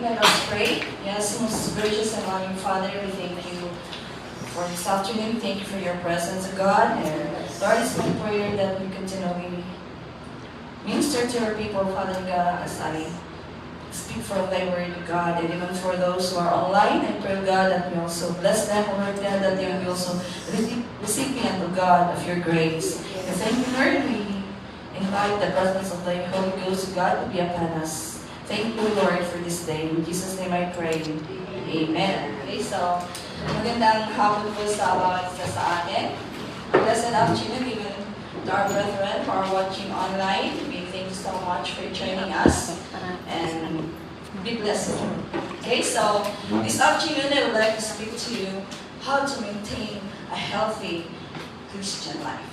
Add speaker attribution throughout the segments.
Speaker 1: Let us pray. Yes, most gracious and loving Father, we thank you for this afternoon. Thank you for your presence, God. And Lord, it's my prayer that we continually minister to your people, Father God, as I speak from thy word, God, and even for those who are online, I pray, God, that we also bless them, Lord, God, that they will be also recipient of God, of your grace. And thank you, Lord, we invite the presence of thy Holy Ghost, God, to be upon us. Thank you, Lord, for this day. In Jesus' name I pray. Amen. Okay, so, magandang hapon po sa bawat isa sa atin. Blessed afternoon, even to our brethren who are watching online. We thank you so much for joining us. And be blessed. Okay, so this afternoon I would like to speak to you how to maintain a healthy Christian life.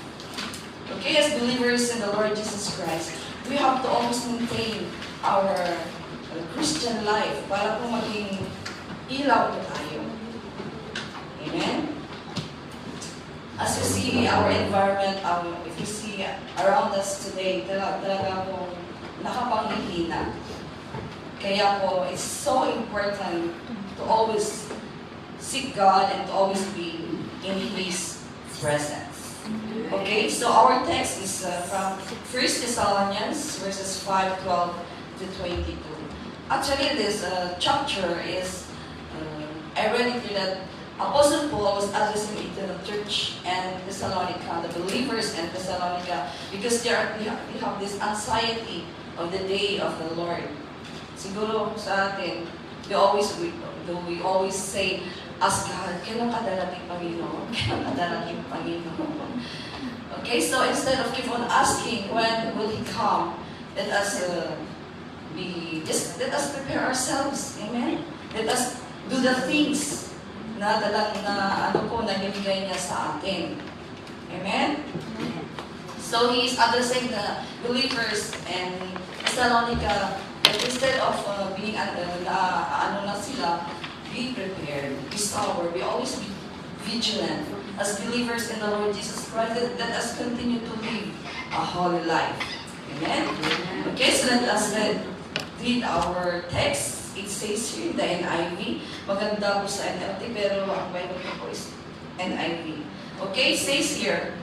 Speaker 1: Okay, as believers in the Lord Jesus Christ, we have to always maintain our Christian life para po maging ilaw po tayo. Amen? As you see our environment, if you see around us today, talaga po nakapanghihina. Kaya po, it's so important to always seek God and to always be in His presence. Okay, so our text is from 1 Thessalonians verses 5:12 to 22. Actually, this chapter is, I read it that Apostle Paul was addressing it to the church and Thessalonica, the believers in Thessalonica, because they have this anxiety of the day of the Lord. Siguro sa atin, we always say, ask God, kailan ka darating, Panginoon? Kailan ka darating, Panginoon? Okay, so instead of keep on asking, when will He come? Let us prepare ourselves. Amen? Let us do the things na nabibigay niya sa atin. Amen? So He is addressing the believers in Thessalonica. Instead of being be prepared, be sober, we always be vigilant. As believers in the Lord Jesus Christ, let us continue to live a holy life. Amen? Okay, so let us read our text. It says here in the NIV. Maganda po sa NLT, pero ang Bible ko po is NIV. Okay, it says here,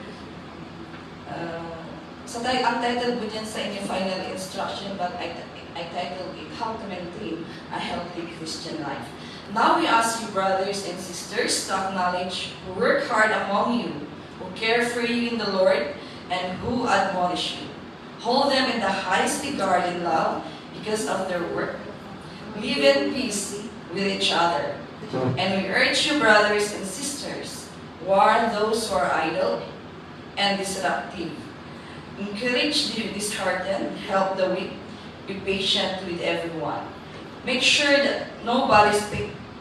Speaker 1: ang title po dyan sa inyong final instruction, but I titled it, How to Maintain a Healthy Christian Life. Now we ask you, brothers and sisters, to acknowledge who work hard among you, who care for you in the Lord, and who admonish you. Hold them in the highest regard in love because of their work. Live in peace with each other. And we urge you, brothers and sisters, warn those who are idle and disruptive. Encourage the disheartened, help the weak, be patient with everyone. Make sure that nobody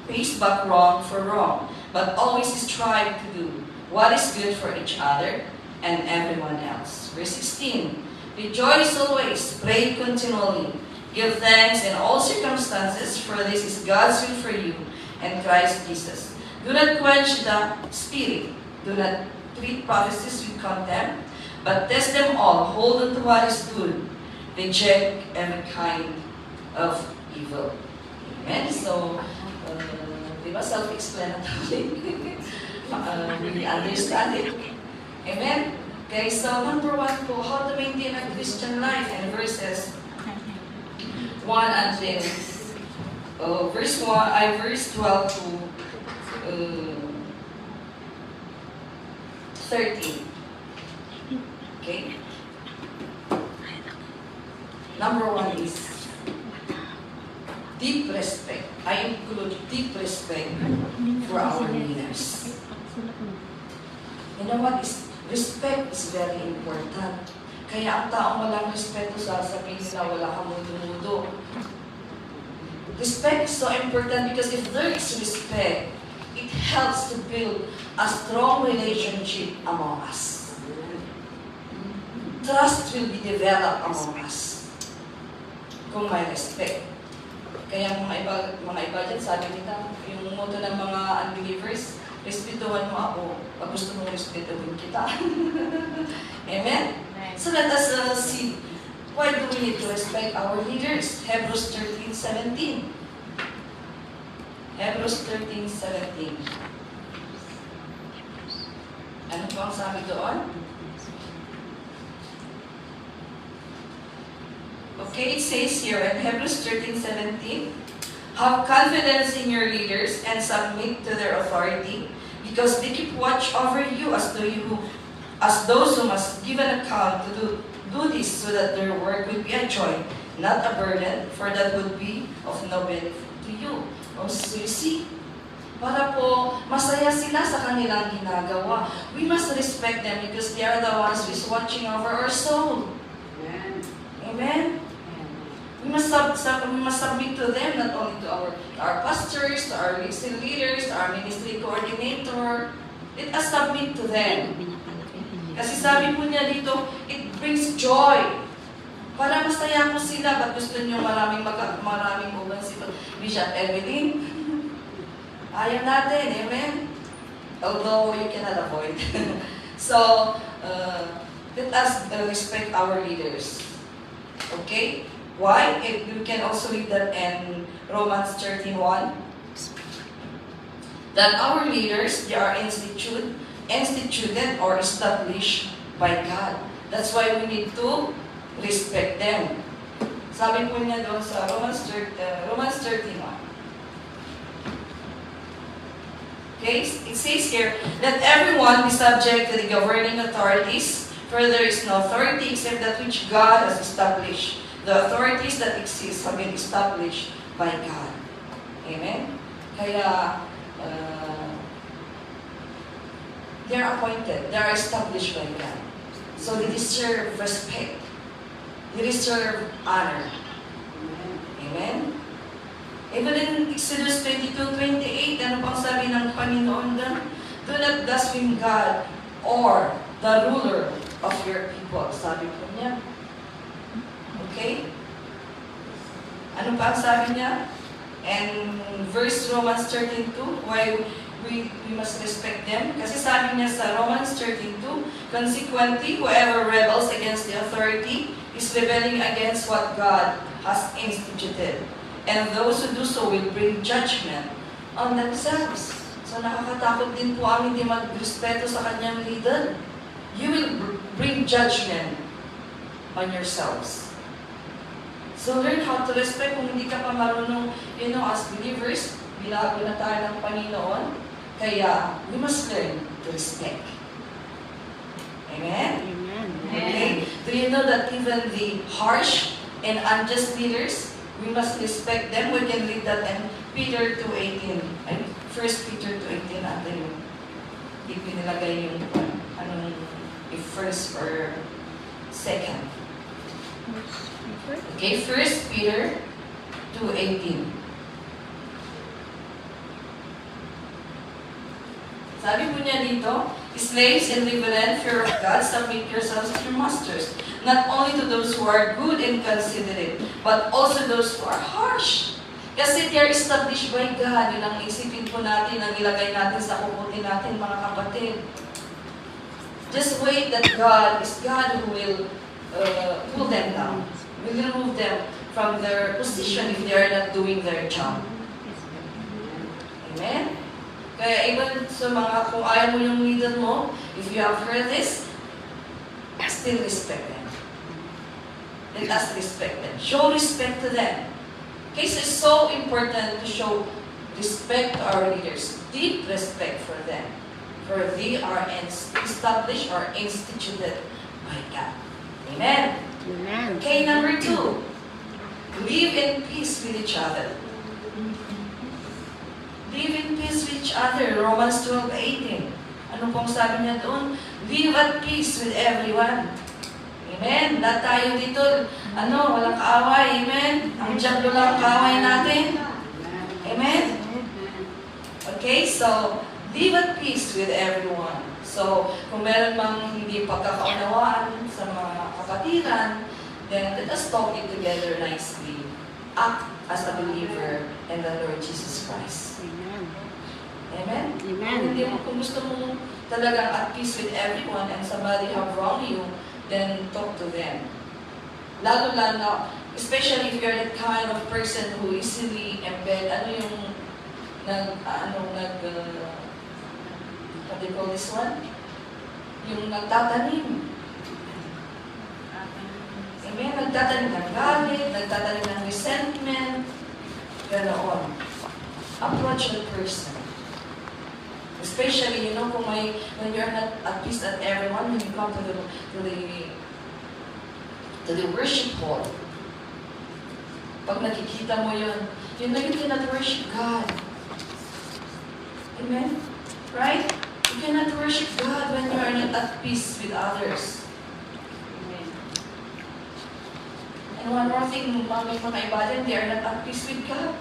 Speaker 1: pays back wrong for wrong, but always strive to do what is good for each other and everyone else. Verse 16, rejoice always, pray continually, give thanks in all circumstances, for this is God's will for you and Christ Jesus. Do not quench the spirit, do not treat prophecies with contempt, but test them all, hold on to what is good, reject every kind of evil. Amen? So, di ba self-explanatory? We understand it. Amen? Okay, so number 1 po, how to maintain a Christian life, and verses 1 until verse 12 to 13. Okay? Number 1 is deep respect. I include deep respect for our leaders. You know what? Respect is very important. Kaya ang taong walang respeto, sasabihin nila wala kang mundo-mundo. Respect is so important because if there is respect, it helps to build a strong relationship among us. Trust will be developed among us kung may respect. Kaya mga iba dyan, sabi nila, yung motto ng mga unbelievers, respetuhan mo ako, pag gusto mong respetuhin kita. Amen? So let us see, why do we need to respect our leaders? Hebrews 13:17. Hebrews 13:17. Ano po ang sabi doon? Okay, it says here in Hebrews 13:17, have confidence in your leaders and submit to their authority, because they keep watch over you as those who must give an account to do this, so that their work would be a joy, not a burden, for that would be of no benefit to you. Oh, so you see, para po masaya sila sa kanilang ginagawa. We must respect them because they are the ones who is watching over our soul.
Speaker 2: Amen.
Speaker 1: Amen? We must submit to them, not only to our pastors, to our listening leaders, to our ministry coordinator. Let us submit to them. Kasi sabi po niya dito, it brings joy. Para masaya po sila, ba't gusto niyo maraming uban si Bishop Evelyn? Ayaw natin, amen? Although you cannot avoid. So, let us respect our leaders. Okay? Why? You can also read that in Romans 13:1. That our leaders, they are instituted or established by God. That's why we need to respect them. Sabi po niya doon sa Romans 13:1. Okay? It says here that everyone be subject to the governing authorities, for there is no authority except that which God has established. The authorities that exist have been established by God. Amen? Kaya, they are appointed. They are established by God. So they deserve respect. They deserve honor. Amen? Even in Exodus 22:28, ano pang sabi ng Panginoon doon? Do not blaspheme God or the ruler of your people. Sabi po niya. Okay? Ano pa ang sabi niya? And verse Romans 13:2, why we must respect them? Kasi sabi niya sa Romans 13:2, consequently, whoever rebels against the authority is rebelling against what God has instituted. And those who do so will bring judgment on themselves. So nakakatakot din po ang hindi magrespeto sa kanyang leader. You will bring judgment on yourselves. So learn how to respect. Kung hindi ka pa marunong, as believers, binago na tayo ng Panginoon, kaya we must learn to respect. Amen?
Speaker 2: Amen.
Speaker 1: Okay? Do you know that even the harsh and unjust leaders, we must respect them? We can read that in Peter 2:18. And 1 Peter 2:18 natin yung hindi pinilagay yung if first or second. Okay, 1 Peter 2:18. Sabi po niya dito, slaves in reverent fear of God, submit yourselves to your masters, not only to those who are good and considerate, but also those who are harsh. Kasi they are established by God. Yun ang isipin po natin, ang ilagay natin sa kukutin natin, mga kapatid. Just wait that God is God who will pull them down. Will remove them from their position if they are not doing their job. Amen? Kaya even sa mga, kung ayaw mo yung leader mo, if you have heard this, still respect them. Let us respect them. Show respect to them. Okay, so it's so important to show respect to our leaders. Deep respect for them. For they are established or instituted by God. Amen?
Speaker 2: Amen.
Speaker 1: Okay, number 2. Live in peace with each other. Live in peace with each other. Romans 12:18. Ano pong sabi niya doon? Live at peace with everyone. Amen? Lahat tayo dito, walang kaaway. Amen? Ang Diablo lang ang kaaway natin. Amen? Okay, so, live at peace with everyone. So, kung meron mang hindi pagkakaunawaan sa mga kapatiran, then let us talk it together nicely. Act as a believer in the Lord Jesus Christ.
Speaker 2: Amen.
Speaker 1: Amen?
Speaker 2: Amen.
Speaker 1: Kung gusto mo talagang at peace with everyone and somebody have wronged you, then talk to them. Lalo na, especially if you're that kind of person who easily embed, what do you call this one? Yung nagtatanim. Amen? Nagtatanim ng galit, nagtatanim ng resentment, ganoon. Approach the person. Especially, when you're not at peace at everyone, when you come to the worship hall, pag nakikita mo yun na you cannot worship God. Amen? Right? You cannot worship God when you are not at peace with others. Amen. And one more thing, may mga ibadan, they are not at peace with God.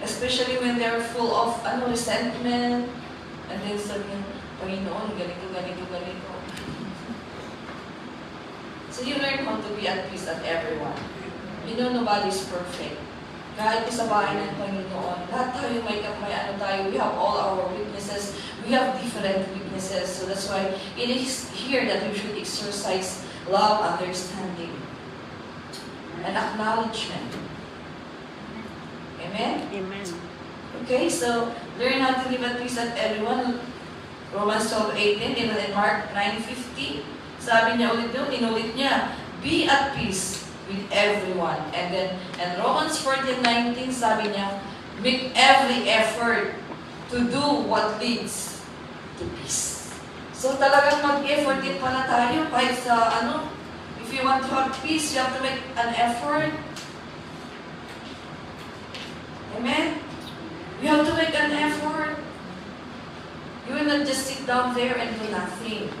Speaker 1: Especially when they are full of resentment, and then sabihin, Panginoon, ganito. So you learn how to be at peace at everyone. Nobody's perfect. Kahit sa bahay ng Panginoon, lahat tayo may tayo, we have all our weaknesses, we have different weaknesses, so that's why it is here that we should exercise love, understanding, and acknowledgement. Amen?
Speaker 2: Amen.
Speaker 1: Okay, so learn how to live at peace at everyone. Romans 12:18, even in Mark 9:50, sabi niya inulit niya, be at peace with everyone. And Romans 14:19, sabi niya, make every effort to do what leads to peace. So talagang mag-effort din pala tayo kahit sa if you want to have peace, you have to make an effort. Amen? You have to make an effort. You will not just sit down there and do nothing.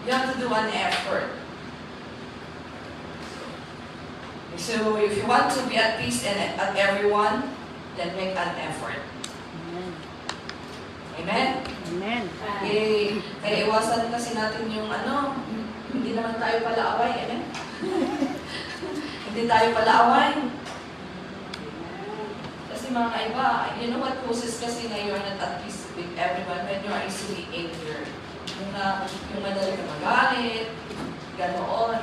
Speaker 1: You have to do an effort. So if you want to be at peace and at everyone, then make an effort.
Speaker 2: Amen.
Speaker 1: Amen?
Speaker 2: Amen.
Speaker 1: Kaya iwasan kasi natin yung hindi naman tayo palaaway. Amen? Hindi tayo palaaway. Kasi mga iba, what causes kasi na you're not at peace with everyone when you are easily injured. Yung madali ka magalit, ganoon.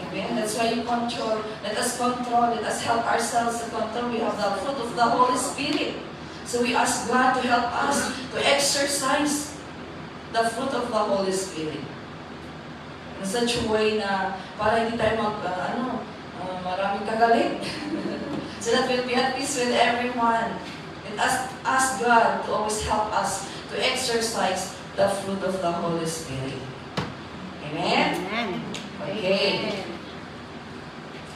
Speaker 1: Amen? That's why you control. Let us control. Let us help ourselves to control. We have the fruit of the Holy Spirit. So we ask God to help us to exercise the fruit of the Holy Spirit. In such a way na para hindi tayo maraming kagalit. So that we'll be at peace with everyone. And ask God to always help us to exercise the fruit of the Holy Spirit. Amen?
Speaker 2: Amen.
Speaker 1: Okay.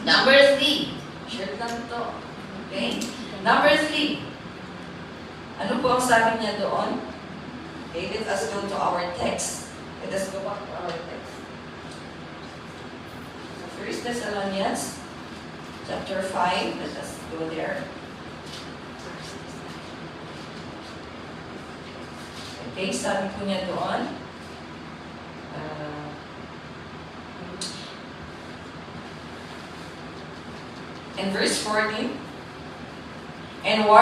Speaker 1: Number 3. Share lang ito. Okay? Number 3. Ano po ang sabi niya doon? Okay, let us go to our text. Let us go back to our text. So 1 Thessalonians chapter 5. Let us go there. Okay, sabi po niya doon. In verse 14, and we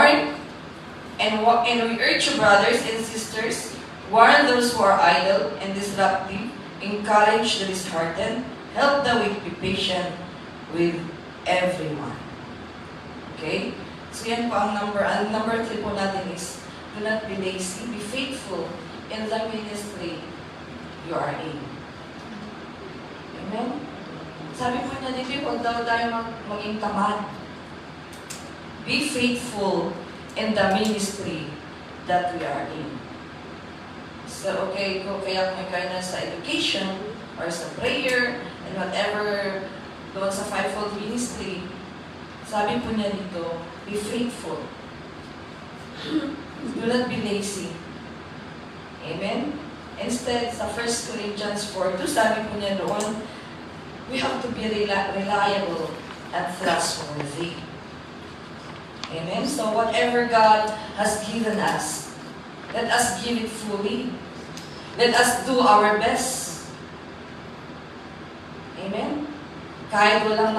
Speaker 1: urge you, brothers and sisters, warn those who are idle and disruptive, encourage the disheartened, help the weak, be patient with everyone. Okay? So yan po ang number 3 po natin is, do not be lazy, be faithful in the ministry you are in. Amen? Sabi po niya dito, huwag daw tayo maging tamad. Be faithful in the ministry that we are in. So, okay, kaya kung ikaw na sa education, or sa prayer, and whatever, doon sa fivefold ministry, sabi po niya dito, be faithful. Do not be lazy. Amen? Instead, sa 1 Corinthians 4:2, sabi po niya doon, we have to be reliable and trustworthy. Amen? So whatever God has given us, let us give it fully. Let us do our best. Amen? Kahit walang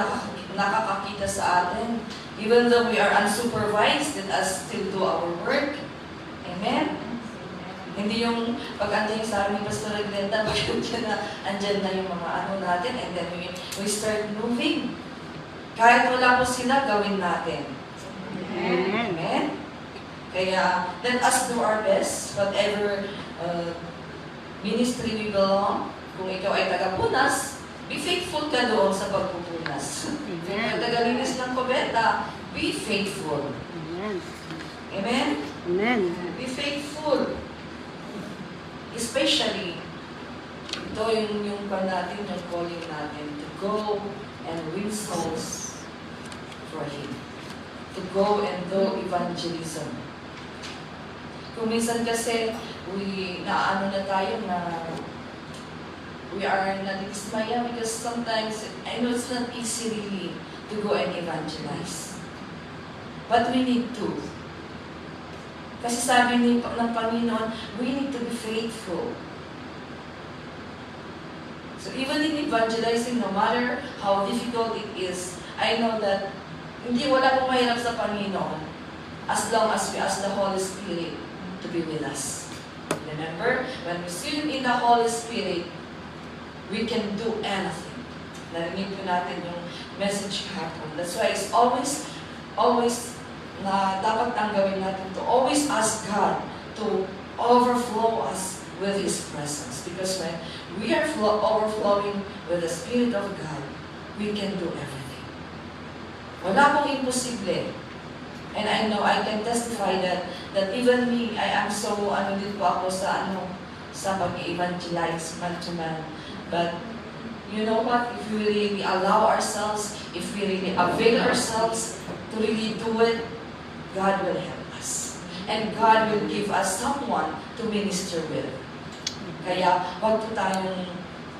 Speaker 1: nakakakita sa atin, even though we are unsupervised, let us still do our work. Amen? Hindi yung pag-andyan sa amin, Pastor Glenda, andyan na yung mga natin, and then we start moving. Kahit wala po sila, gawin natin.
Speaker 2: Amen.
Speaker 1: Amen? Kaya, let us do our best, whatever ministry we belong. Kung ikaw ay taga-punas, be faithful ka doon sa pagpupunas. Kung
Speaker 2: Amen.
Speaker 1: taga-linis ng kubeta, be faithful.
Speaker 2: Amen.
Speaker 1: Amen?
Speaker 2: Amen.
Speaker 1: Be faithful. Especially, ito yung natin, yung calling natin, to go and win souls for Him. To go and do evangelism. Kung minsan kasi, naano na tayo na we are nadismaya because sometimes, I know it's not easy really to go and evangelize. But we need to. Kasi sabi ng Panginoon, we need to be faithful. So even in evangelizing, no matter how difficult it is, I know that hindi wala pong mahirap sa Panginoon as long as we ask the Holy Spirit to be with us. Remember, when we swim in the Holy Spirit, we can do anything. Narinig po natin yung message kahapon. That's why it's always na dapat ang gawin natin to always ask God to overflow us with His presence. Because when we are overflowing with the Spirit of God, we can do everything. Wala pong imposible. And I know, I can testify that even me, I am so, din po ako sa pag-evangelize man to man. But, you know what? If we really allow ourselves, if we really avail ourselves to really do it, God will help us. And God will give us someone to minister with. Kaya, wag po tayong,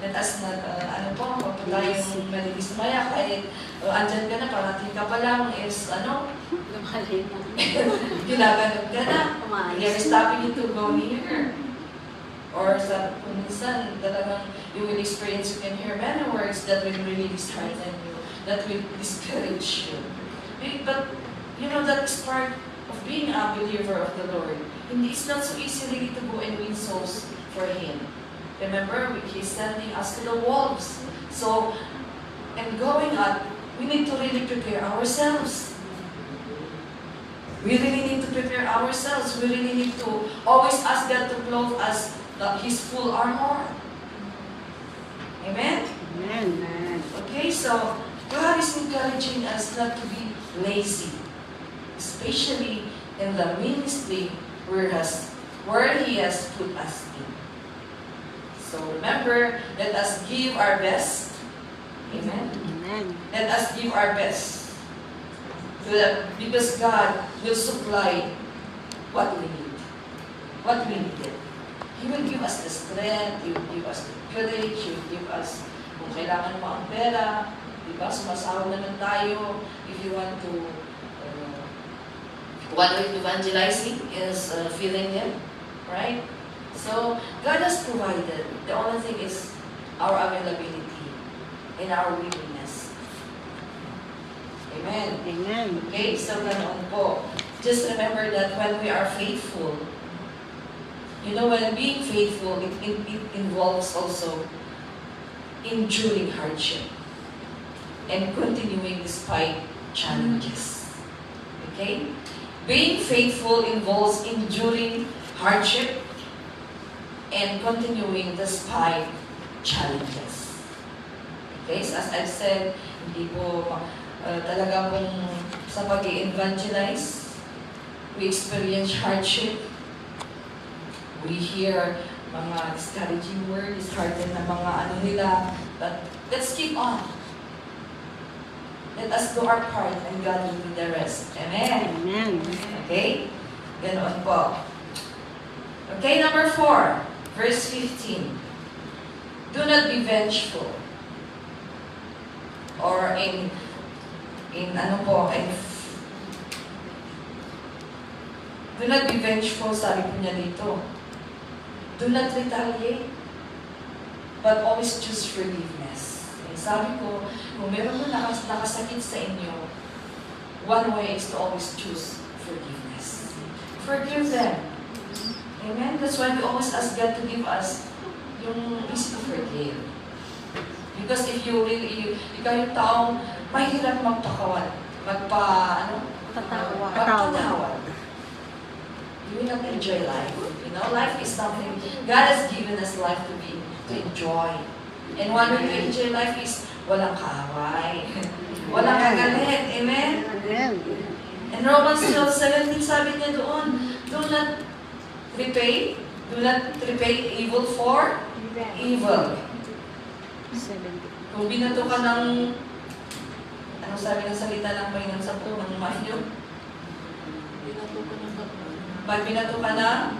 Speaker 1: let us not, wag po tayong malilismaya kahit andyan ka na, parating ka pa lang, is,
Speaker 2: Lumalay na.
Speaker 1: ginaganap ka na.
Speaker 2: Umalis.
Speaker 1: You're stopping you to go near. Or kung minsan, talagang you will experience, you can hear many words that will really dishearten you, that will discourage you. But, you know, that is part of being a believer of the Lord. It's not so easy really to go and win souls for Him. Remember, He's sending us to the wolves. So, and going out, we need to really prepare ourselves. We really need to prepare ourselves. We really need to always ask God to clothe us His full armor. Amen?
Speaker 2: Amen.
Speaker 1: Okay, so God is encouraging us not to be lazy, especially in the ministry where He has put us in. So remember, let us give our best. Amen?
Speaker 2: Amen.
Speaker 1: Let us give our best. Because God will supply what we need. What we needed. He will give us the strength, He will give us the courage, He will give us, kung kailangan mo ang pera, diba, sumasahod naman tayo, if you want to, what we're evangelizing is feeding Him, right? So, God has provided. The only thing is our availability and our willingness. Amen.
Speaker 2: Amen.
Speaker 1: Okay, so ganoon po. Just remember that when we are faithful, you know, when being faithful, it involves also enduring hardship and continuing despite challenges. Okay? Being faithful involves enduring hardship and continuing despite challenges. Okay, so as I've said, hindi po talaga pong sa pag-evangelize, we experience hardship. We hear mga discouraging words, disheartened na mga nila, but let's keep on. Let us do our part and God will do the rest. Amen?
Speaker 2: Amen.
Speaker 1: Okay? Ganoon po. Okay, number 4, verse 15. Do not be vengeful. Or do not be vengeful, sabi po niya dito. Do not retaliate, but always choose forgiveness. Okay, sabi ko, kung meron mo nakasakit sa inyo, one way is to always choose forgiveness. Forgive them. Amen? That's why we always ask God to give us yung easy to forgive. Because if you really, ikaw yung taong mahirap magpatawad. You will not enjoy life. You know, life is something, God has given us life to enjoy. And one way to enjoy life is walang kaaway. Walang kagalit. Amen?
Speaker 2: Amen.
Speaker 1: And Romans 12:17, sabi niya doon, do not repay evil for evil.
Speaker 2: 70.
Speaker 1: Kung binato ka ng, anong sabi ng salita ng Panginoon sa buong ng Matthew? Pag binato ka na,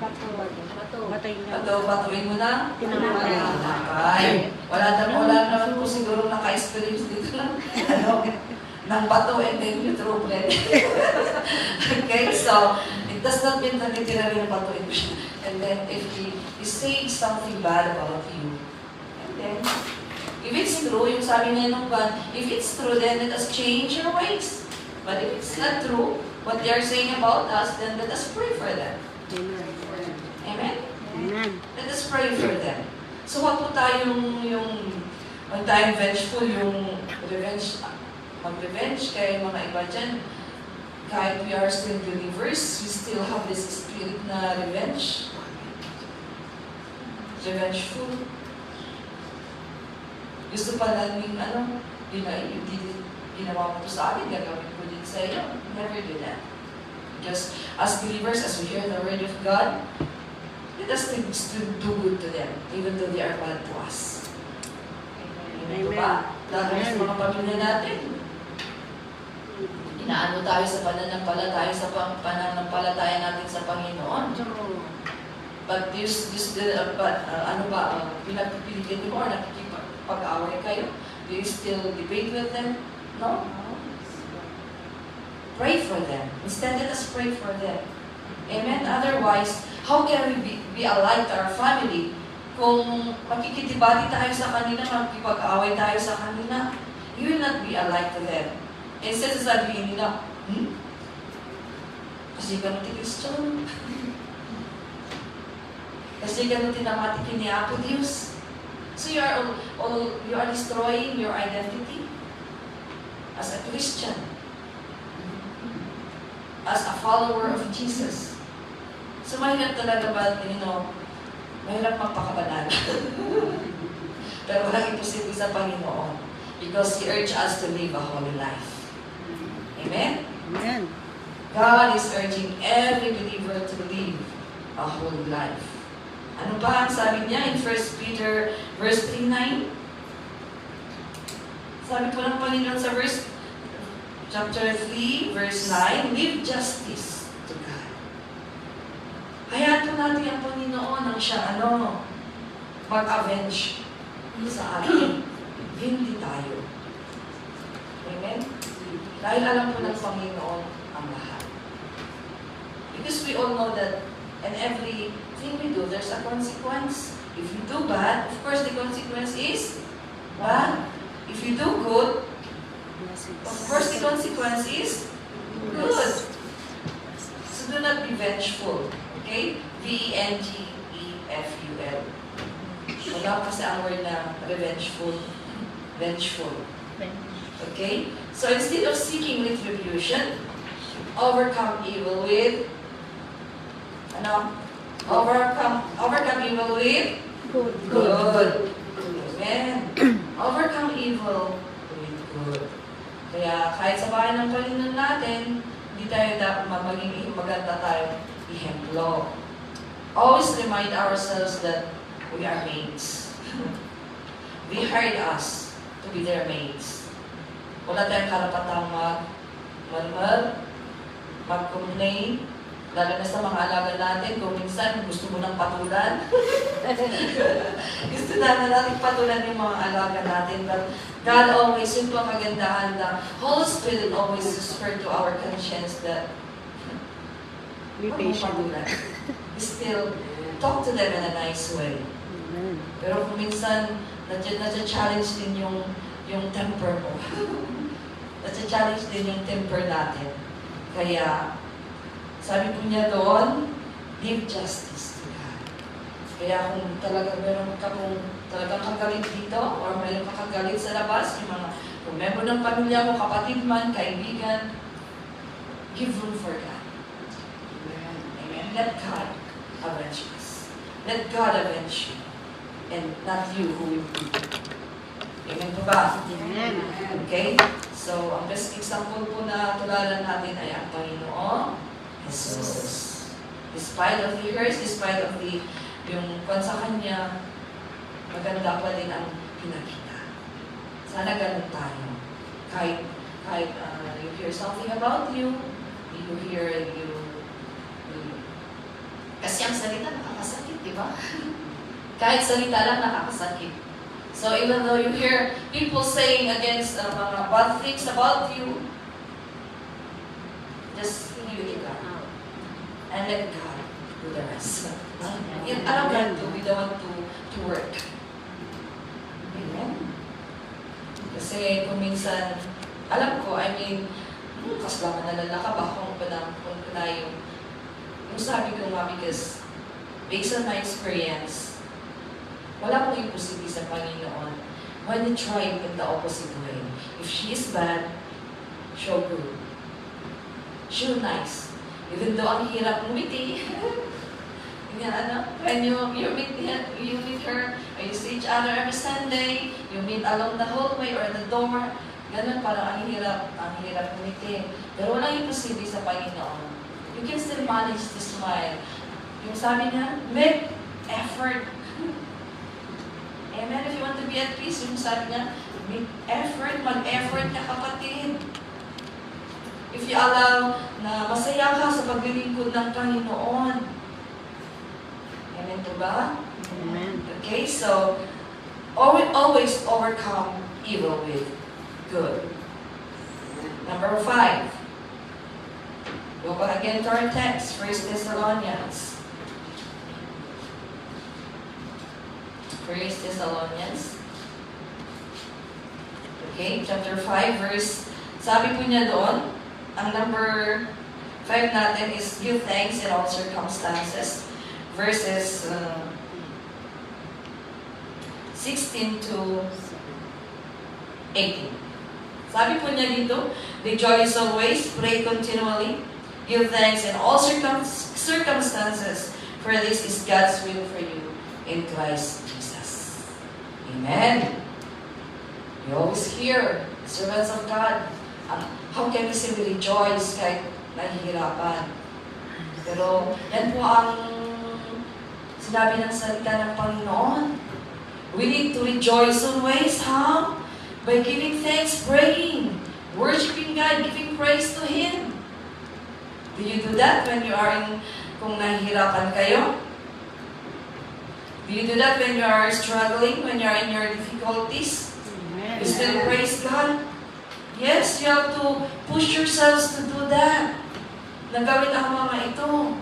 Speaker 1: batuin mo na, tinapay. Wala naman po siguro naka-experience dito lang. Ng bato and then you throw bread. Okay, so it does not mean na literally na batuin mo siya. And then if he say something bad about you, and then if it's true, yung sabi niya nung God, if it's true, then let us change our ways. But if it's not true, what they are saying about us, then let us pray for them. Amen?
Speaker 2: Amen.
Speaker 1: Let us pray for them. So wag po tayong wag tayong vengeful, yung mag-revenge kay mga iba dyan. Kahit we are still believers, we still have this spirit na revenge. Revengeful. Gusto pa namin, ginawa mo to sa akin, gagawin ko din sa iyo. Never do that. Because as believers, as we hear the word of God, let us still do good to them, even though they are bad to us. Amen. Diba? Lalo sa mga pamilya natin. Inaano tayo sa pananampalataya natin sa Panginoon. But pinagpipilitin mo or nakikipag-away kayo? Do you still debate with them? No? Pray for them. Instead, let us pray for them. Amen? Otherwise, how can we be a light to our family kung makikitibati tayo sa kanila, makikipag-away tayo sa kanila? You will not be a light to them. Instead, sasabihin nila, kasi ganun ti Christian. Kasi ganun tinamatikin ni Apo Diyos. So you are destroying your identity as a Christian, as a follower of Jesus. So mahirap talaga ba, mahirap magpakabanal. Pero walang imposible sa Panginoon because He urged us to live a holy life. Amen?
Speaker 2: Amen.
Speaker 1: God is urging every believer to live a holy life. Ano ba ang sabi niya in 1 Peter verse 3:9? Sabi po ng Panginoon sa chapter 3, verse 9, live justice to God. Hayaan po natin ang Panginoon ang siya, mag-avenge sa atin. Hindi tayo. Amen? Dahil alam po ng Panginoon ang lahat. Because we all know that in everything we do, there's a consequence. If you do bad, of course the consequence is bad. If you do good, of course the consequence is good. So do not be vengeful. Okay? V-E-N-G-E-F-U-L. Wala kasi ang word na revengeful. Vengeful. Okay? So instead of seeking retribution, overcome evil with overcome evil with good. Amen. Overcome evil with good. Kaya kahit sa bahay ng Panginoon natin, hindi tayo dapat maging maganda tayo ihemplo. Always remind ourselves that we are mates. They hired us to be their mates. Wala tayong karapatang mag-complain, lalo na sa mga alaga natin, kung minsan gusto mo ng patulan. Gusto natin patulan yung mga alaga natin. But God always, yun po ang kagandahan, the Holy Spirit always whisper to our conscience that
Speaker 2: Be patient.
Speaker 1: Still, talk to them in a nice way.
Speaker 2: Amen.
Speaker 1: Pero kung minsan, na-challenge din yung temper mo. Na-challenge din yung temper natin. Kaya, sabi po niya doon, give justice to God. Kaya kung talagang kagalit dito, or mayroon kang kagalit sa labas, yung mga kung member ng pamilya mo, kapatid man, kaibigan, give room for God. Amen. Let God avenge us. Let God avenge you. And not you who will be. Amen po ba?
Speaker 2: Amen.
Speaker 1: Okay? So, ang best example po na tularan natin ay ang Panginoon Jesus. Despite of the hurts, despite of the yung kung sa Kanya, maganda pa din ang pinakita. Sana ganun tayo. Kahit you hear something about you, kasi ang salita nakakasakit, di ba? Kahit salita lang nakakasakit. So even though you hear people saying against mga bad things about you, just leave it God. And let God do the rest. Allow God to be the one to work. Amen? Kasi kung minsan, alam ko, kas lang nalala ka ba kung yung sabi ko nga, because based on my experience, wala pong imposible sa Panginoon when you try it in the opposite way. If she is bad, show good. Show nice. Even though ang hirap ngumiti, when you meet her, or you see each other every Sunday, you meet along the hallway or the door, ganun, parang ang hirap ngumiti. Pero walang imposible sa Panginoon. You can still manage to smile. Yung sabi niya, make effort. Amen? If you want to be at peace, yung sabi niya, make effort, mag-effort ka kapatid. If you allow na masaya ka sa paglilingkod ng Panginoon. Amen to ba?
Speaker 2: Amen.
Speaker 1: Okay, so always overcome evil with good. Number 5. Go back again to our text, 1 Thessalonians. 1 Thessalonians. Okay, chapter 5, verse, sabi po niya doon, ang number 5 natin is give thanks in all circumstances. Verses 16 to 18. Sabi po niya dito, rejoice always, pray continually, give thanks in all circumstances, for this is God's will for you in Christ Jesus. Amen. We always hear, servants of God, how can we say we rejoice kahit nahihirapan? Pero yan po ang sinabi ng salita ng Panginoon. We need to rejoice always. How? By giving thanks, praying, worshiping God, giving praise to Him. Do you do that when you are kung nahihirapan kayo? Do you do that when you are struggling, when you are in your difficulties?
Speaker 2: Amen.
Speaker 1: You still praise God? Yes, you have to push yourselves to do that. Nagawin ang mga ito.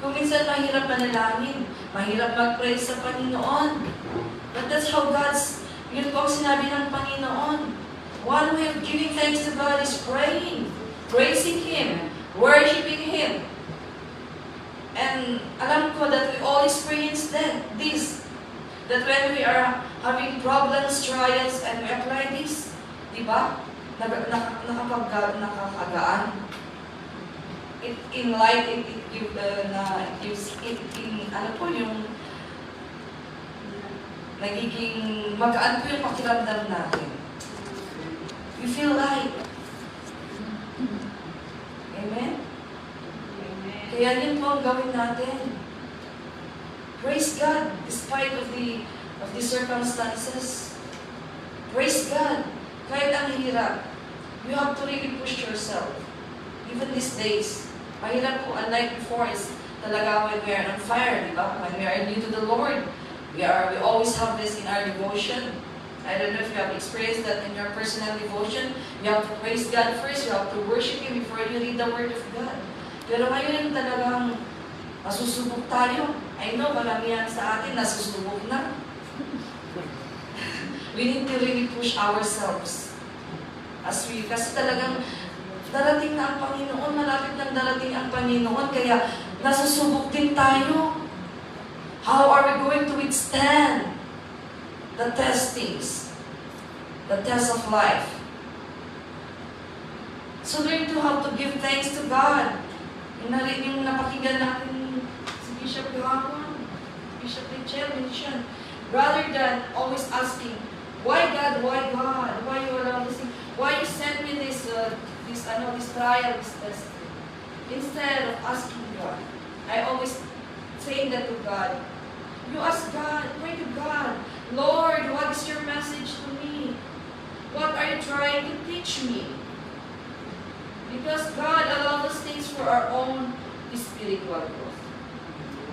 Speaker 1: Kung minsan mahirap manalangin, mahirap mag-praise sa Panginoon. But that's how yun po ang sinabi ng Panginoon. One way of giving thanks to God is praying, praising Him, worshiping Him. And alam ko that we all experience that when we are having problems, trials, and we apply this, di ba? Nakakagaan. In light, it gives yung nagiging magaan po yung pakiramdam natin. We feel light. Amen? Amen. Kaya yun po ang gawin natin. Praise God despite of the circumstances. Praise God. Kahit ang hirap, you have to really push yourself. Even these days, mahirap po, unlike before, is talaga when we are on fire, di ba? When we are new to the Lord, we always have this in our devotion. I don't know if you have experienced that in your personal devotion. You have to praise God first, you have to worship Him before you read the Word of God. Pero ngayon talagang masusubok tayo. I know, maramihan sa atin nasusubok na. We need to really push ourselves. Kasi talagang darating na ang Panginoon, malapit nang darating ang Panginoon, kaya nasusubok din tayo. How are we going to withstand the testings, the test of life? So learn to have to give thanks to God. Yung napakinggan natin si Bishop Gahapon, Bishop Richel mentioned, rather than always asking, why God, why God, why you allow this thing, why you send me this trial, this test. Instead of asking God, I always say that to God. You ask God, pray to God, Lord, what is your message to me? What are you trying to teach me? Because God allows those things for our own spiritual growth.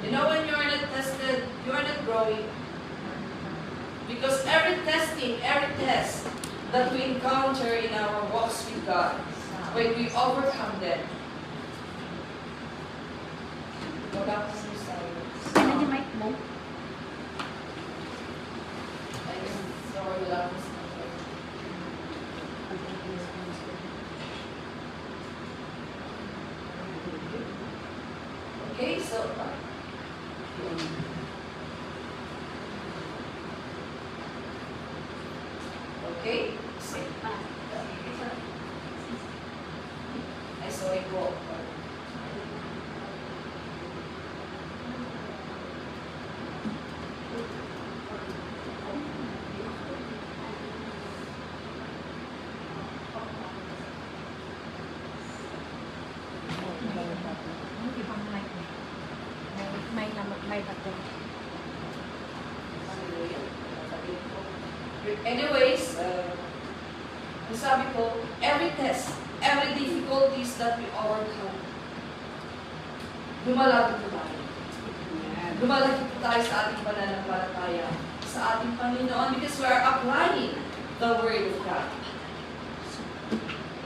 Speaker 1: You know, when you are not tested, you are not growing. Because every testing, every test that we encounter in our walks with God, when we overcome them, wala ko sa silence.
Speaker 2: Ano yung mic mo?
Speaker 1: Sorry, wala ko sa silence. Okay, so okay, ay sorry po.
Speaker 2: May button.
Speaker 1: Anyways, sabi ko, every test, every difficulties that we overcome, lumalaki po tayo. Lumalaki po tayo sa ating pananampalataya, sa ating Panginoon, because we are applying the Word of God.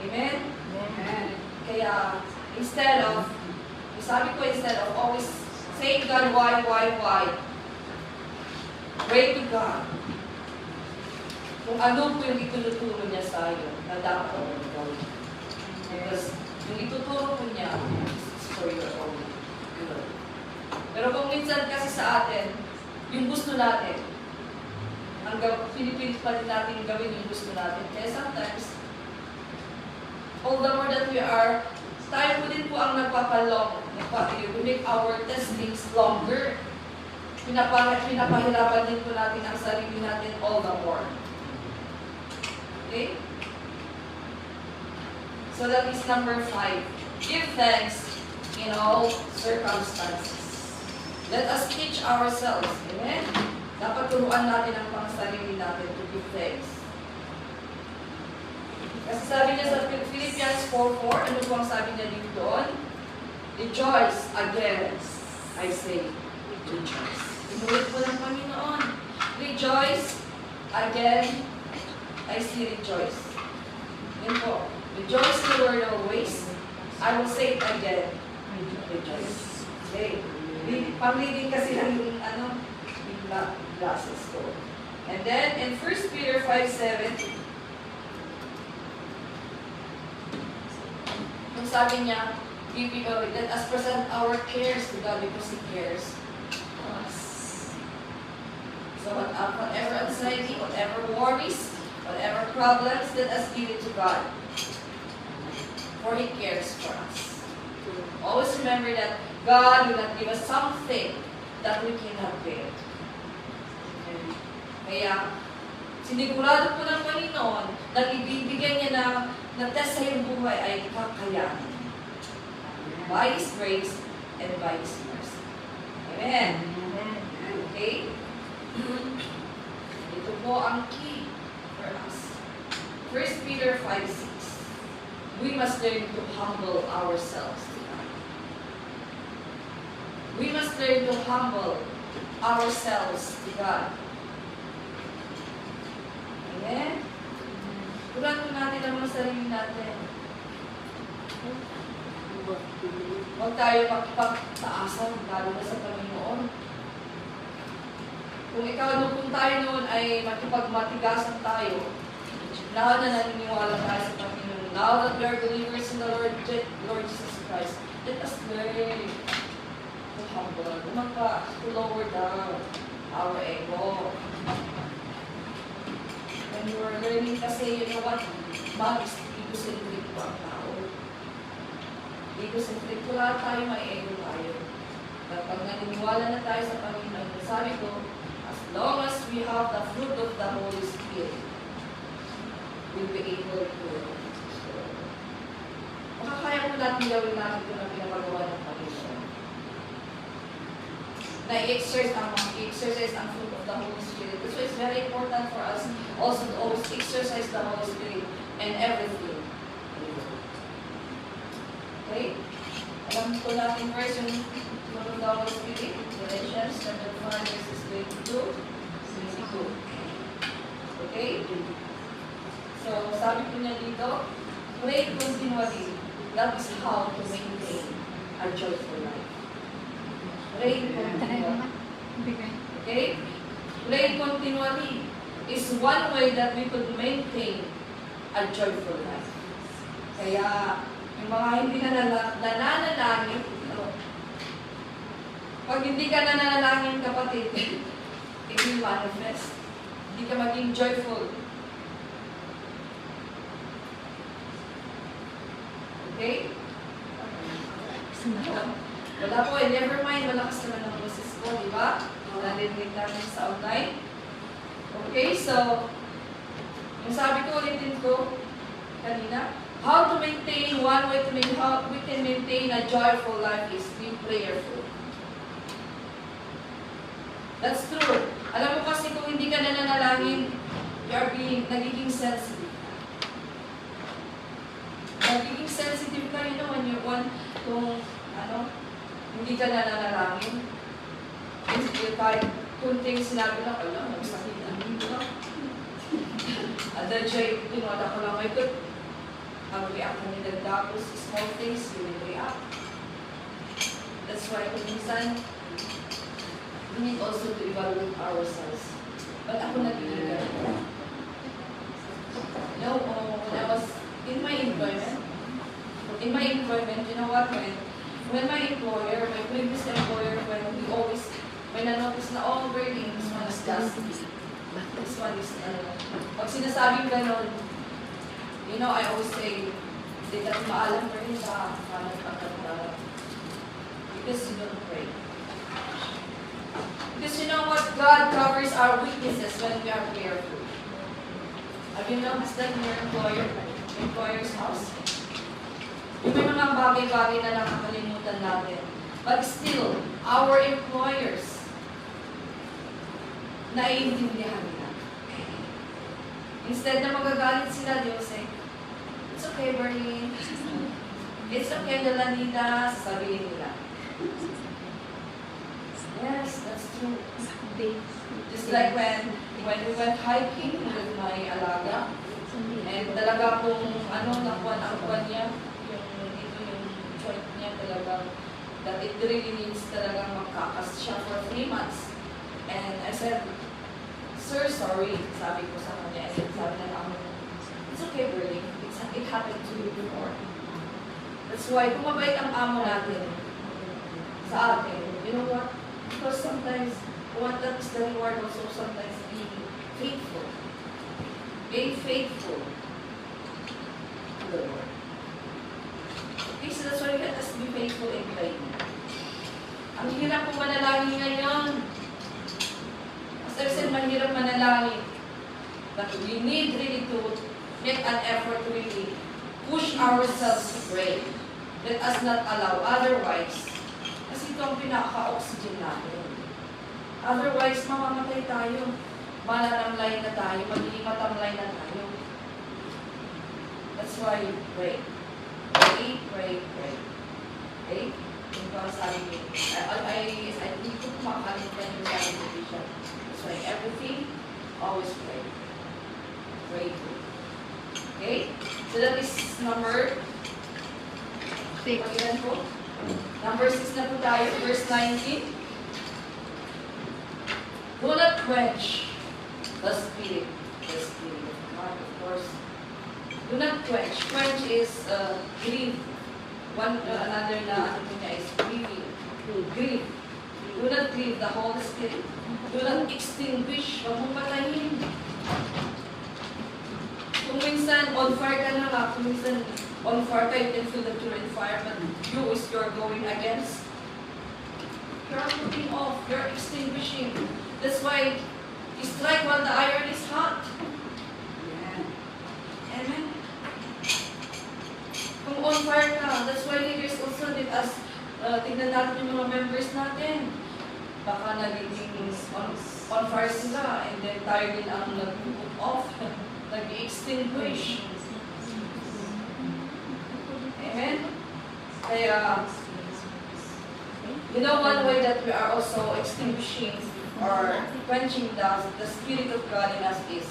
Speaker 1: Amen?
Speaker 2: Amen.
Speaker 1: Kaya, instead of always saying God, why, pray to God. Kung ano po yung ituturo niya sa iyo na dapat mo gawin. Because yung ituturo po niya is for your own good. Pero kung minsan kasi sa atin, yung gusto natin, ang pinipilit pa rin natin gawin yung gusto natin. Kaya sometimes, all the more that we are, tayo po din po ang nagpapalong, we make our testings longer. Pinapahirapan din po natin ang sarili natin all the more. Okay? So that is number 5. Give thanks in all circumstances. Let us teach ourselves. Amen? Dapat turuan natin ang pangsarili natin to give thanks. Kasi sabi niya sa Philippians 4:4, ano po ang sabi niya dito doon? Rejoice again, I say. Rejoice. Inulit po ng Panginoon. Rejoice again, I say rejoice. Yan po. Rejoice in the Lord always. I will say it again. Rejoice. Okay. Pang-reading kasi lang yung glasses ko. And then, in 1 Peter 5:7, yung sabi niya, let us present our cares to God because He cares for us. So whatever anxiety, whatever worries, whatever problems, let us give it to God. For He cares for us. Always remember that God will not give us something that we cannot bear. Kaya, sinigurado po ng Panginoon na ibibigay niya na test sa iyong buhay ay kakayanin. By His grace and by His mercy. Amen. Okay? Ito po ang key for us. 1 Peter 5:6. We must learn to humble ourselves to God. We must learn to humble ourselves to God. Amen? Turuan po natin ang mga sarili natin. Huwag tayo magpagtaasan, lalo na sa Panginoon. Kung kung tayo noon ay makipagmatigasan tayo, now na naniniwala tayo sa Panginoon, now that we are believers in the Lord Jesus Christ, let us learn to humble, to lower down our ego. When you are learning kasi, you know what, ego-centric po ang tao. Ego-centric, wala tayo, may ego tayo. But pag naniniwala na tayo sa Panginoon, sabi ko, as long as we have the fruit of the Holy Spirit, we'll be able to. Makakaya mo lahat ng gawin natin ito na pinapagawa ng Panginoon. Na-exercise ang fruit of the Holy Spirit. So it's very important for us also to always exercise the Holy Spirit and everything. Okay? Alam ko natin first yung fruit of the Holy Spirit, Galatians chapter 5 verses 22. Okay? So, sabi ko niya dito, pray continually. That is how to maintain a joyful life. Pray continually. Okay? Pray continually is one way that we could maintain a joyful life. Kaya, yung mga hindi nananalangin, pag hindi ka nananalangin, kapatid, it will manifest. Hindi ka maging joyful. Okay? Wala po eh, never mind, malakas naman ang boses ko, di ba? Narinig natin sa online. Okay, so, yung sabi ko ulitin ko kanina, how to maintain, one way to maintain, how we can maintain a joyful life is being prayerful. That's true. Alam mo kasi kung hindi ka nananalangin, you are nagiging sensitive. Nagiging sensitive ka, you know, when you want kung, hindi ka nananalangin. Kahit kunting sinabi lang, nagsakit ang dito. At then siya, tinwala ko lang, ang react mo nila tapos small things, you will react. That's why kung minsan, we need also to evaluate ourselves. But ako nagiging ganun. You know, when I was in my employment, you know what, when my employer, my previous employer, when I noticed na, oh, Bernie, this one is dusty. This one is, pag sinasabing ganun, you know, I always say, hindi ka maalam pa rin sa kanan pagkakala. Because you don't pray. Because you know what? God covers our weaknesses when we are prayerful. Have you noticed that in your employer's house? Yung may mga bagay-bagay na nakakalimutan natin. But still, our employers, naiintindihan nila. Instead na magagalit sila, they will say, it's okay, Bernie. It's okay, Delanita. Sabihin nila. Yes, that's true. Just like when we went hiking with my alaga, and talaga kung nakuha ang kuha niya, yung joint niya talaga, that it really needs talagang magkakas siya for 3 months. And I said, sir, sorry, sabi ko sa kanya, and sabi na ako, it's okay, Bernie. It happened to you before. That's why, kung mabait ang amo natin sa atin, you know what? Because sometimes, what that is the reward also sometimes being faithful. Being faithful to the Lord. Okay, so that's why let us be faithful in praying. Ang hirap po manalangin ngayon. As I said, mahirap manalangin. But we need really to make an effort to really push ourselves to pray. Let us not allow otherwise. Kasi ito ang pinaka-oxygen natin. Otherwise, mamamatay tayo. Malatamlay na tayo. Magiging matamlay na tayo. That's why you pray. Pray, pray, pray. Okay? Yung parang sabi ko, I think ko makakalimutan yung sabi ko siya. That's why everything, always pray. Pray. Okay? So that is number 6. Pag-ilan po? Number 6 na po tayo, verse 19. Do not quench the spirit. The spirit of God, of course. Do not quench. Quench is grieve. Another na niya is grieving. Grieve. Do not grieve the Holy Spirit. Do not extinguish. Huwag mong patayin. Kung minsan on fire ka na nga, kung minsan on fire ka, you can feel that you're in fire, but you is you're going against. You're putting off. You're extinguishing. That's why you strike while the iron is hot. Amen. Kung on fire ka, that's why leaders also did us, tignan natin yung mga members natin. Baka nagiging on fire sila, and then tayo din ang nag-put off, nag-extinguish. Amen? Kaya, you know one way that we are also extinguishing or quenching the Spirit of God in us is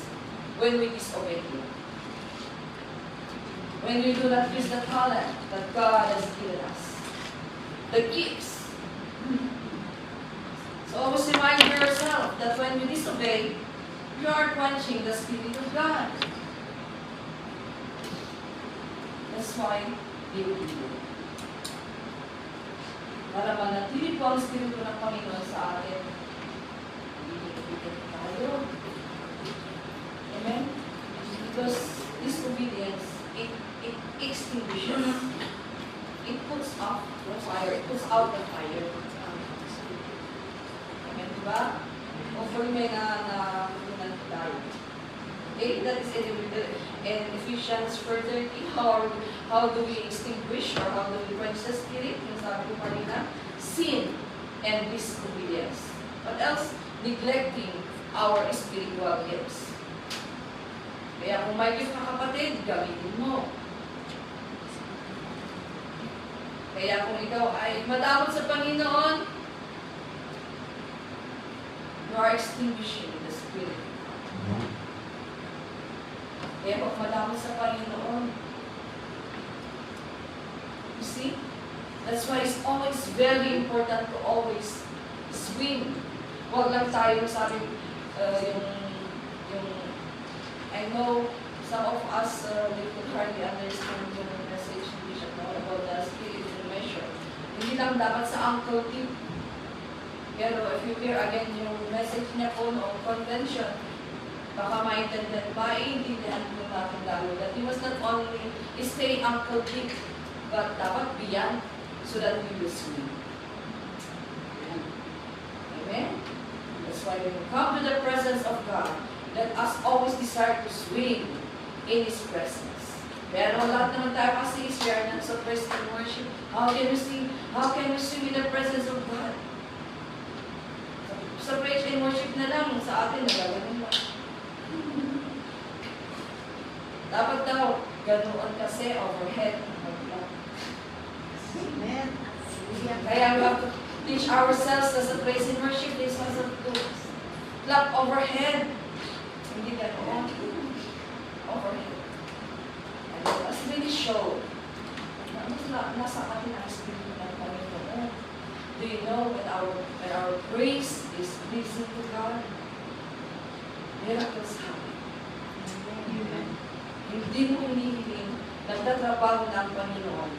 Speaker 1: when we disobey Him. When we do not use the talent that God has given us. The gifts. So always remind yourself that when you disobey, you are quenching the Spirit of God. That's why He will do it. Para manatili po ang Espiritu ng Panginoon sa atin, ibigay tayo. Amen? Because disobedience, it extinguishes. It puts out the fire. It puts out the fire. Amen, diba? Hopefully may na tayo. Okay, that is in Ephesians 4:30. How do we extinguish or how do we quench the Spirit? Yung sabi ko kanina, sin and disobedience. What else? Neglecting our spiritual gifts. Kaya kung may gift ka kapatid, gamitin mo. Kaya kung ikaw ay madamot sa Panginoon, you are extinguishing the Spirit. Kaya kung madamot sa Panginoon, you see? That's why it's always very important to always swim. Huwag lang tayo sabi, I know some of us, we could hardly understand yung message ni Bishop about the spiritual measure. Hindi lang dapat sa uncle tip. Pero if you hear again yung message niya po noong convention, baka maintindihan po natin lalo that we must not only stay uncle tip, but dapat beyond so that we will swim. Amen? That's why when we come to the presence of God, let us always desire to swim in His presence. Pero lahat naman tayo kasi is we are not so praise and worship. How can we swim? How can we swim in the presence of God? Sa praise and worship na lang, sa atin, nagaganon mo. Dapat daw, ganoon kasi overhead.
Speaker 2: Amen.
Speaker 1: Kaya we have to teach ourselves as a praise and worship, this was to clap overhead. Hindi ganoon. Overhead. And let us really show na nasa atin ang Espiritu ng Panginoon. Do you know when our praise is pleasing to God? Miracles happen. Amen. Hindi mo hinihiling nagtatrabaho ng Panginoon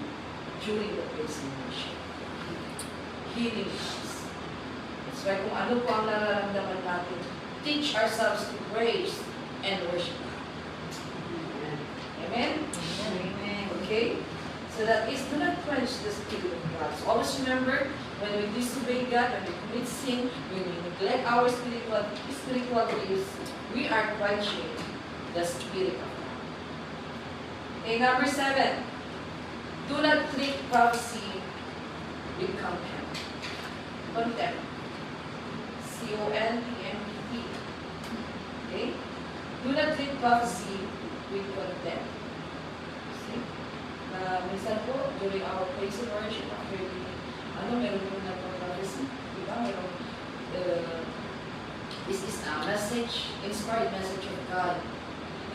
Speaker 1: during the praise and worship. Healing us. That's why kung ano po ang nararamdaman natin, teach ourselves to praise and worship God. Amen? Amen. Okay? So that is, do not quench the Spirit of God. So always remember, when we disobey God, when we commit sin, when we neglect our spiritual gifts, we are quenching the Spirit of God. Okay, number 7. Do not treat prophecy with contempt. Contempt. C-O-N-T-M-P-T. Okay? Do not treat prophecy with contempt. See? Minsan po, during our praise and worship, after meron po na prophecy. Diba? This is a message, inspired message of God.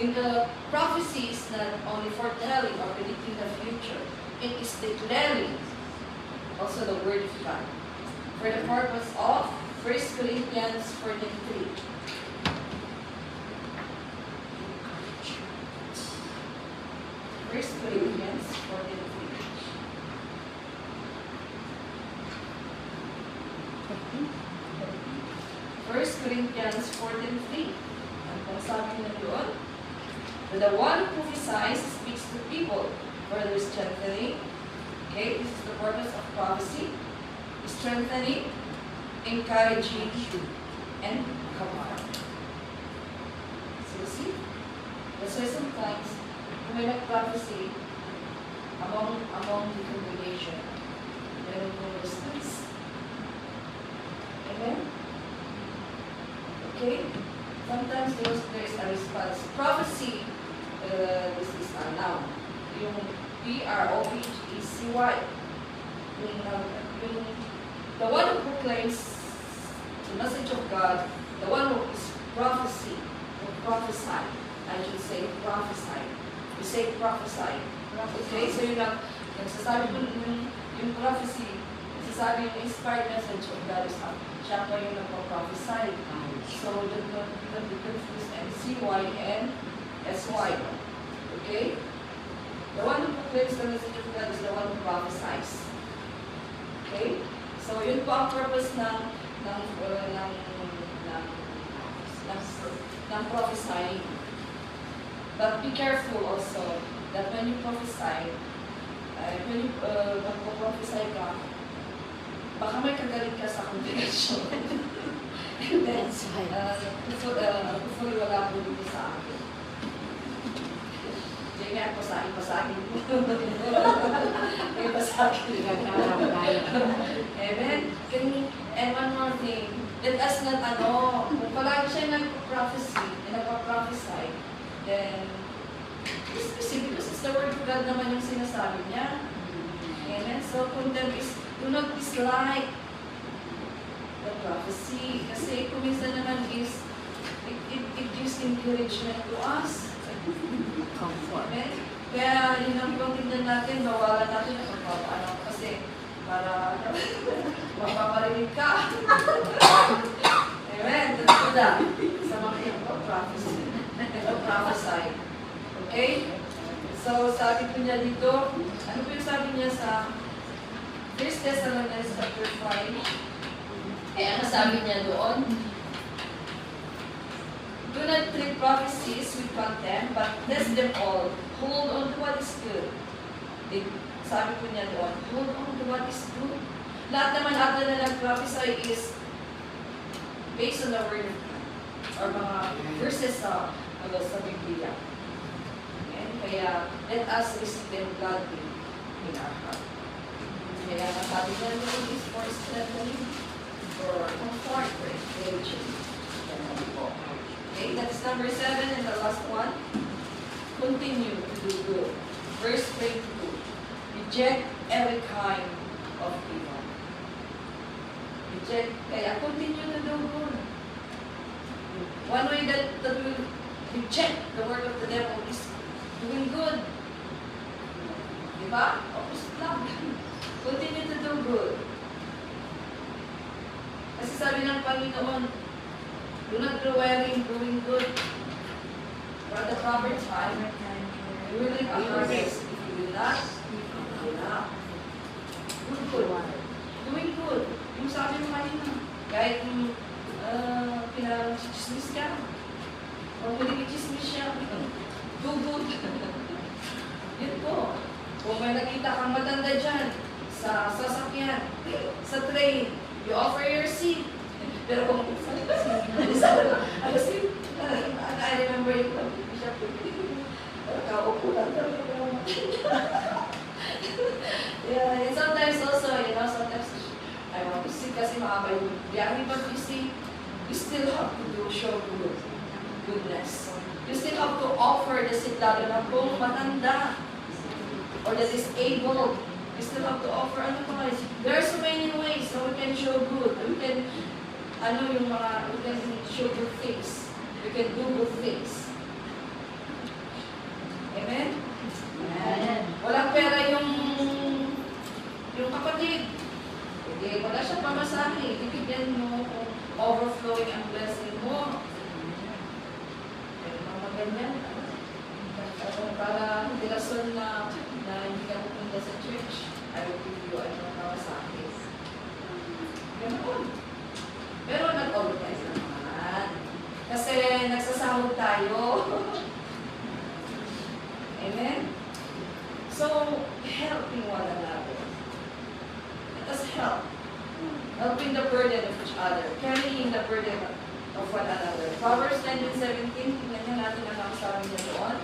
Speaker 1: In the prophecy is not only foretelling or predicting the future, it is declaring also the word of God. For the purpose of 1 Corinthians 4:3. 1 Corinthians 4:3. Corinthians 14:3. Ano pong sabi niya doon? But the one who prophesies speaks to people, further strengthening. Okay, this is the purpose of prophecy. Strengthening, encouraging, and comforting. So see, that's why sometimes kung may nag-prophecy among the congregation, meron pong response. Amen? Okay? Sometimes there is a response. Prophecy, this is a noun. Yung P-R-O-P-H-E-C-Y. The one who proclaims the message of God, the one who is prophecy, or prophesy, I should say prophesy. We say prophesy. Okay, so yun ang nagsasabi ko yung prophecy, nagsasabi yung inspired message of God is up. Siya po yung nagpa-prophesy. So, don't be confused and C-Y and S-Y. Okay? The one who proclaims the message of God is the one who prophesies. Okay? So, yun po ang purpose ng prophesying. But be careful also that when you prophesy, when you magpo-prophesy ka, baka may kagaling ka sa congregation. And then, hopefully wala po dito sa akin. Hindi nga, pasahin. May pasahin. Amen? And one more thing, let us not, kung palagi siya nagpa-prophesy, then, because it's the word of God naman yung sinasabi niya. Amen? So, kung there is, do not dislike the prophecy. Kasi kung minsan naman is, it gives encouragement to us. Comfort. Amen? Kaya yun ang ibang tignan natin, bawalan natin ang pagpapaano. Kasi para mapaparinig ka. Amen? Totoo na. Sa mga yung prophesy. Okay? So, sabi ko niya dito, ano po yung sabi niya sa 1 Thessalonians chapter 5? Eh, ano sabi niya doon? Do not treat prophecies with contempt, but test them all. Hold on to what is good. Sabi ko niya doon, hold on to what is good. Lahat naman ata na nag-prophesy is based on the word of God, or mga verses sa Biblia. And kaya, let us receive them gladly in our heart. Kaya nasabi niya doon is for strengthening, for comfort, for encouraging. Okay, that's number 7 and the last one. Continue to do good. Verse 22. Reject every kind of evil. Reject, kaya continue to do good. One way that will reject the word of the devil is doing good. Diba? Opposite lang. Continue to do good. Kasi sabi ng Panginoon, do not grow weary in doing good. For at the proper time, you will reap a harvest. If you will not, give up. Do good. Doing good. Yung sabi mo kanina, kahit pinag-chismis ka, o pinag-chismis siya, do good. Yun po. Kung may nakita kang matanda dyan, sa sasakyan, sa train, you offer your seat. Pero kung I remember yung bishop kaupo lang yeah, and sometimes also, sometimes I want to see kasi makabay yung biyahe, but you see, you still have to show goodness. You still have to offer the seat, lalo na kung matanda or the disabled. You still have to offer there are so many ways that we can show good. We can we can show good things. We can do good things. Amen? Amen. Walang pera yung kapatid. Okay, wala siya pamasahe. Ibigyan mo kung overflowing ang blessing mo. Pero mga ganyan. Para hindi rason na hindi ka pupunta sa church, I will give you pamasahe. Ganoon. Pero nag-organize naman. Kasi nagsasahod tayo. Amen? So, helping one another. Let us help. Helping the burden of each other. Carrying the burden of one another. Proverbs 19:17, tingnan niyo natin ang sabi niya doon.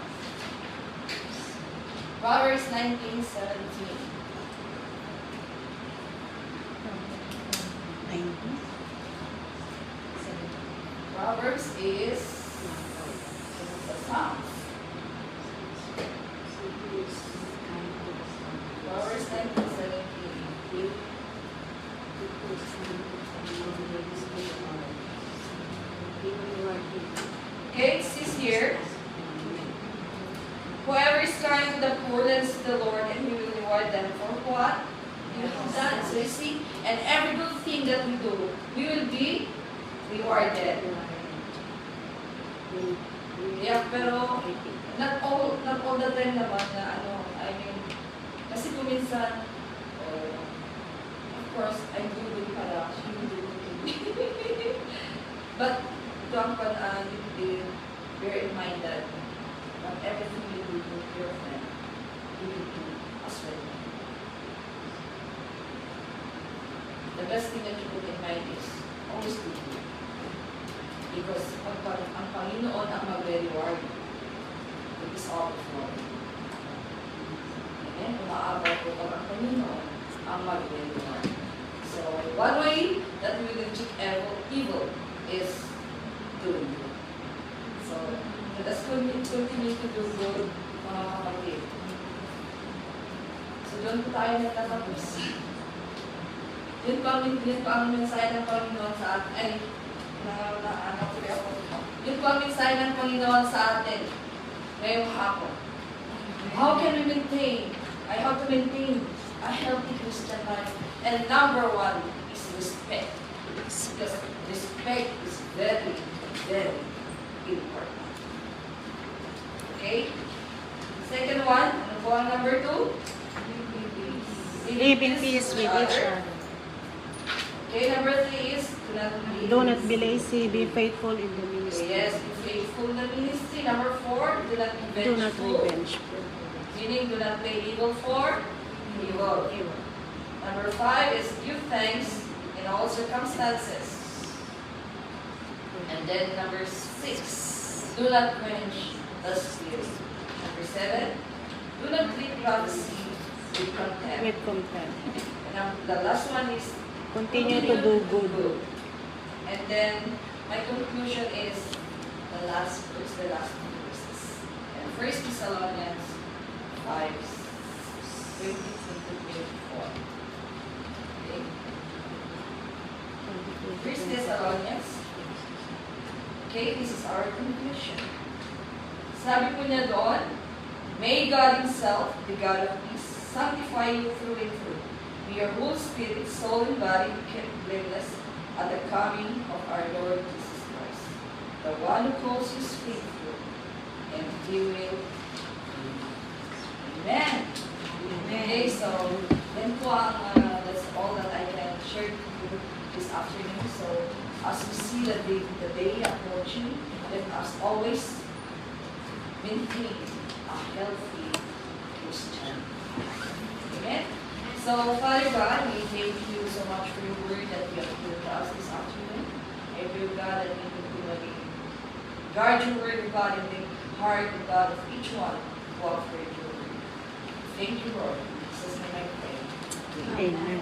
Speaker 1: Proverbs 19:17. Proverbs is the Psalms. Proverbs 19:17. Okay, it says here, whoever is kind to the poor lends to the Lord, and He will reward them for what? You have done. So you see, and every good thing that we do, we will be rewarded. Yeah, pero not all the time naman na I mean, kasi kung minsan, of course, I do good pala, she will do good. But don't be bear in mind that not everything you do with your friend, you will do as well. The best thing that you put in mind is always do good. Because ang Panginoon ang mag-reward. It is all of God. Amen? Umaabaw po pag ang Panginoon ang mag-reward. So, one way that we will reject evil is doing good. So, let us continue to do good, mga kapatid. So, doon po tayo nagtatapos. Yun pa ang mensahe ng Panginoon sa atin. Yun po ang mensahe ng Panginoon sa atin ngayong hapon. How can we maintain? I have to maintain a healthy Christian life. And number one is respect. Because respect is very, very important. Okay? Second one, ano po ang number two?
Speaker 3: Live in peace with each other.
Speaker 1: Okay, number three is
Speaker 3: Do not be lazy, be faithful in the
Speaker 1: Okay,
Speaker 3: ministry.
Speaker 1: yes, be faithful in the ministry. Number four, do not be
Speaker 3: Do not
Speaker 1: vengeful.
Speaker 3: revenge.
Speaker 1: Meaning, do not pay evil for evil. Number five is give thanks in all circumstances. And then number six, do not quench the spirit. Number seven, do not treat prophecy with contempt.
Speaker 3: With contempt.
Speaker 1: And the last one is
Speaker 3: Continue to do good.
Speaker 1: And then my conclusion is the last two verses. And First Thessalonians 5:20-24. Okay. First Thessalonians. Okay, this is our conclusion. Sabi po niya doon, may God Himself, the God of peace, sanctify you through and through. May your whole spirit, soul, and body be kept blameless at the coming of our Lord Jesus Christ. The one who calls you is faithful, and He will. Amen. Okay, so then po that's all that I can share to you this afternoon. So as we see the day approaching, let us always maintain a healthy Christian. Amen. So, Father God, we thank you so much for your word that you have given to us this afternoon. I pray, God, that we continually guard your word, God, in the heart, God, of each one who have heard your word. Thank you, Lord. In Jesus' name I pray.
Speaker 3: Amen.